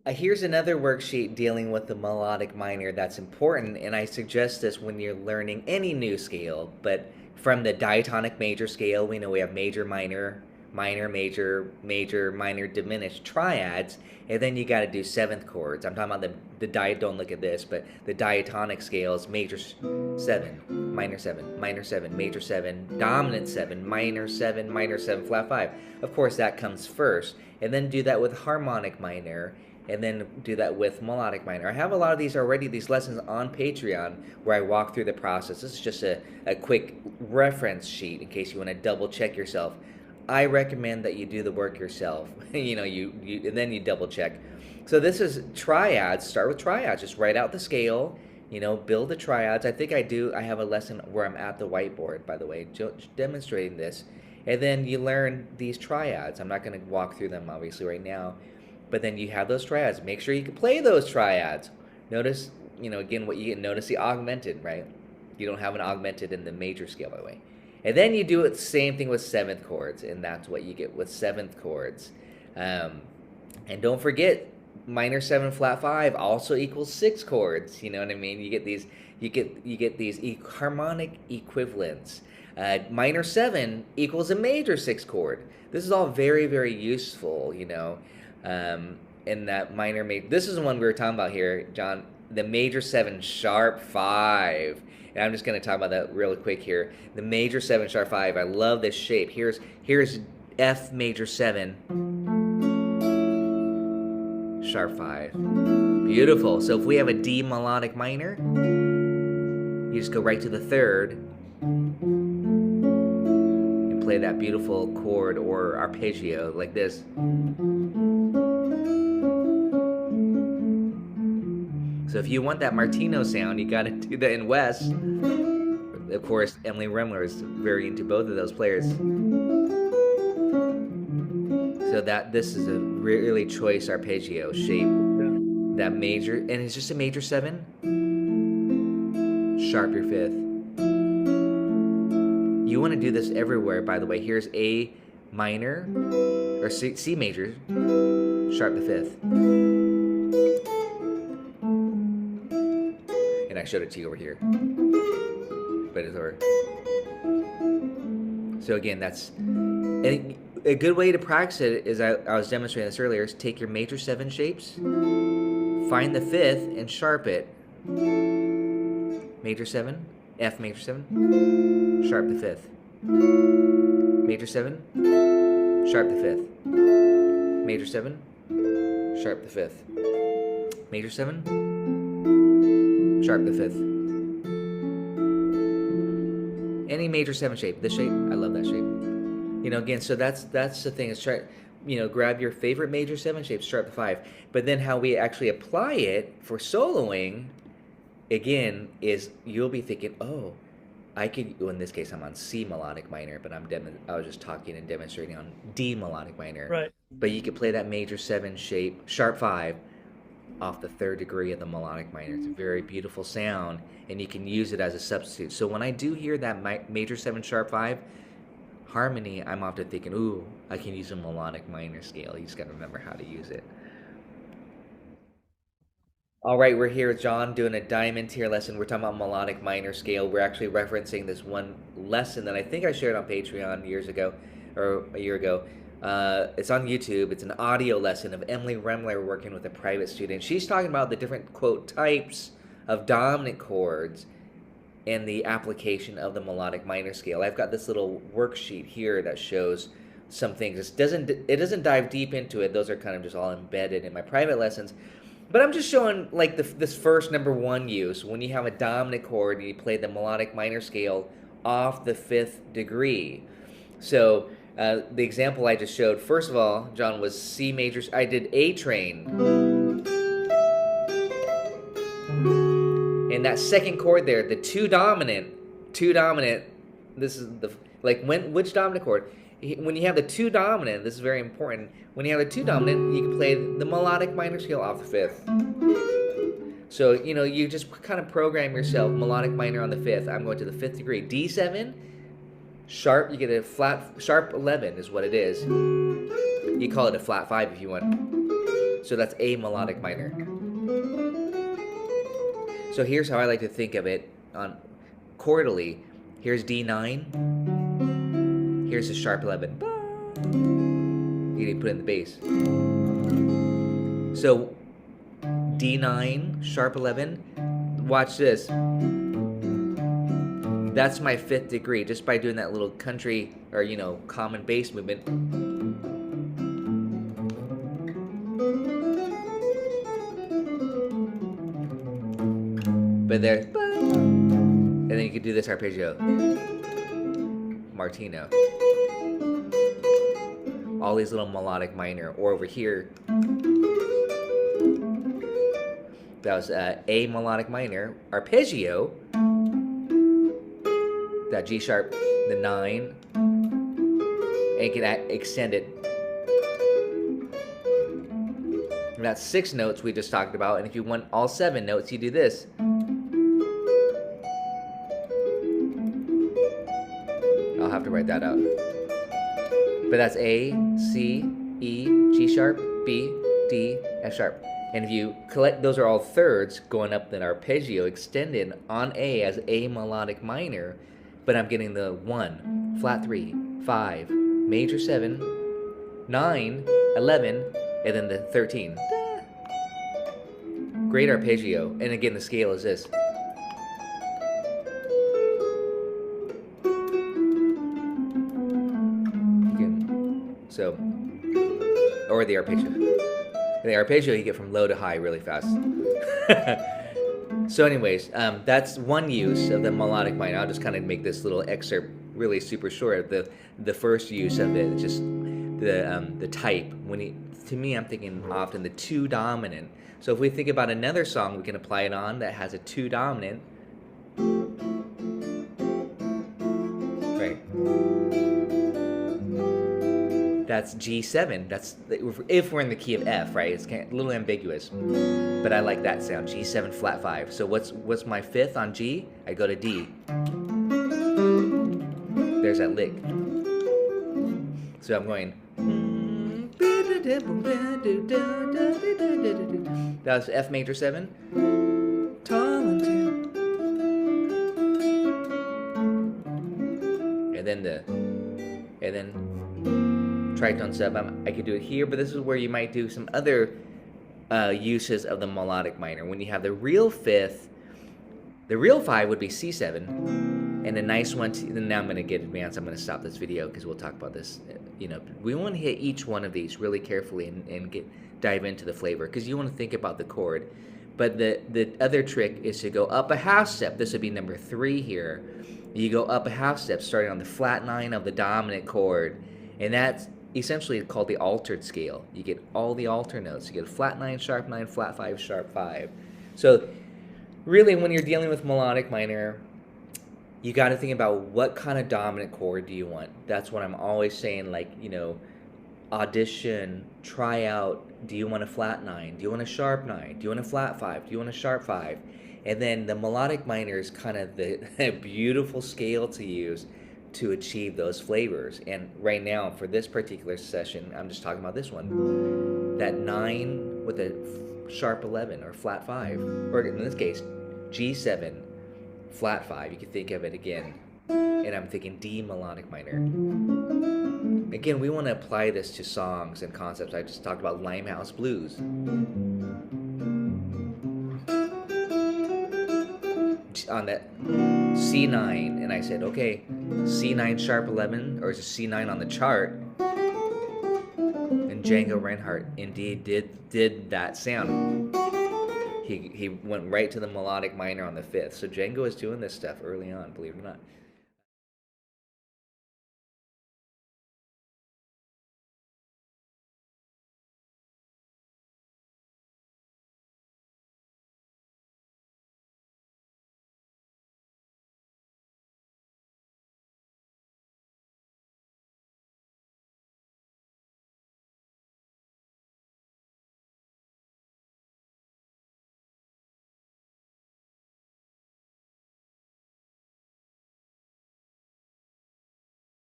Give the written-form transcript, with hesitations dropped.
Here's another worksheet dealing with the melodic minor that's important, and I suggest this when you're learning any new scale. But from the diatonic major scale, we know we have major, minor, minor, major, major, minor, diminished triads, and then you got to do seventh chords. I'm talking about the diet. Don't look at this, but the diatonic scale is major seven, minor seven, minor seven, major seven, dominant seven, minor seven, flat five. Of course, that comes first, and then do that with harmonic minor, and then do that with melodic minor. I have a lot of these already, these lessons on Patreon, where I walk through the process. This is just a quick reference sheet in case you want to double check yourself. I recommend that you do the work yourself. you and then you double check. So this is triads. Start with triads. Just write out the scale. Build the triads. I think I have a lesson where I'm at the whiteboard, by the way, demonstrating this. And then you learn these triads. I'm not going to walk through them obviously right now, but then you have those triads. Make sure you can play those triads. Notice, again, what you get. Notice the augmented, right? You don't have an augmented in the major scale, by the way. And then you do it same thing with seventh chords, and that's what you get with seventh chords. And don't forget, minor seven flat five also equals six chords. You know what I mean? You get these harmonic equivalents. Minor seven equals a major six chord. This is all very, very useful. In that minor major. This is the one we were talking about here, John. The major seven sharp five. And I'm just going to talk about that really quick here. The major seven sharp five. I love this shape. Here's F major seven sharp five. Beautiful. So if we have a D melodic minor, you just go right to the third and play that beautiful chord or arpeggio like this. So if you want that Martino sound, you got to do that in West. Of course, Emily Remler is very into both of those players. So this is a really choice arpeggio shape. That major, and it's just a major seven. Sharp your fifth. You want to do this everywhere, by the way. Here's A minor, or C major, sharp the fifth. And I showed it to you over here, but it's over. So again, that's a good way to practice it. Is I was demonstrating this earlier. Is take your major seven shapes, find the fifth, and sharp it. Major seven, F major seven, sharp the fifth. Major seven, sharp the fifth. Major seven, sharp the fifth. Major seven, sharp the fifth. Any major seven shape. This shape, I love that shape. Again, so that's the thing. Is try, grab your favorite major seven shape, sharp the five. But then how we actually apply it for soloing, again, is you'll be thinking, oh, I could. Well, in this case, I'm on C melodic minor, but I was just talking and demonstrating on D melodic minor. Right. But you could play that major seven shape, sharp five, off the third degree of the melodic minor. It's a very beautiful sound, and you can use it as a substitute. So when I do hear that major seven sharp five harmony, I'm often thinking, ooh, I can use a melodic minor scale. You just got to remember how to use it. All right, we're here with John doing a diamond tier lesson. We're talking about melodic minor scale. We're actually referencing this one lesson that I think I shared on Patreon years ago, or a year ago. It's on YouTube. It's an audio lesson of Emily Remler working with a private student. She's talking about the different, quote, types of dominant chords and the application of the melodic minor scale. I've got this little worksheet here that shows some things. It doesn't dive deep into it. Those are kind of just all embedded in my private lessons. But I'm just showing like this first number one use. When you have a dominant chord and you play the melodic minor scale off the fifth degree. So the example I just showed, first of all, John, was C major. I did A train. And that second chord there, the two dominant, this is which dominant chord? When you have the two dominant, this is very important. When you have the two dominant, you can play the melodic minor scale off the fifth. So, you just kind of program yourself, melodic minor on the fifth. I'm going to the fifth degree. D7, sharp, you get a flat, sharp 11 is what it is. You call it a flat 5 if you want. So that's A melodic minor. So here's how I like to think of it on chordally. Here's D9. Here's a sharp 11. You didn't put in the bass. So D9, sharp 11. Watch this. That's my 5th degree just by doing that little country or, you know, common bass movement. But there, and then you could do this arpeggio, Martino. All these little melodic minor, or over here, that was A melodic minor, arpeggio, that G sharp, the 9, and you can extend it. And that's 6 notes we just talked about, and if you want all 7 notes, you do this. I'll have to write that out. But that's A, C, E, G sharp, B, D, F sharp. And if you collect, those are all thirds going up the arpeggio extended on A as A melodic minor, but I'm getting the 1, flat 3, 5, major 7, 9, 11, and then the 13. Great arpeggio. And again, the scale is this. So, or the arpeggio. The arpeggio you get from low to high really fast. So anyways, that's one use of the melodic minor. I'll just kind of make this little excerpt really super short. The first use of it, just the type. To me, I'm thinking often the 2 dominant. So if we think about another song we can apply it on that has a 2 dominant. Right. That's G7. That's if we're in the key of F, right? It's kind of a little ambiguous, but I like that sound. G7 flat 5. So what's my 5th on G? I go to D. There's that lick. So I'm going. That was F major 7. And then tritone sub. I could do it here, but this is where you might do some other uses of the melodic minor. When you have the real 5th, the real 5 would be C7, and the nice one. Now I'm going to get advanced. I'm going to stop this video because we'll talk about this. You know, we want to hit each one of these really carefully and dive into the flavor because you want to think about the chord. But the other trick is to go up a half step. This would be number 3 here. You go up a half step, starting on the flat 9 of the dominant chord, and that's essentially called the altered scale. You get all the alter notes. You get flat 9, sharp 9, flat 5, sharp 5. So really, when you're dealing with melodic minor, you got to think about what kind of dominant chord do you want. That's what I'm always saying, like, you know, audition, try out. Do you want a flat 9? Do you want a sharp 9? Do you want a flat 5? Do you want a sharp 5? And then the melodic minor is kind of the beautiful scale to use to achieve those flavors. And right now, for this particular session, I'm just talking about this one. That 9 with a sharp 11 or flat 5, or in this case, G7, flat 5. You can think of it again. And I'm thinking D melodic minor. Again, we want to apply this to songs and concepts. I just talked about Limehouse Blues. On that C9, and I said, okay, C9 sharp 11, or is it C9 on the chart? And Django Reinhardt indeed did that sound. He went right to the melodic minor on the 5th. So Django is doing this stuff early on, believe it or not.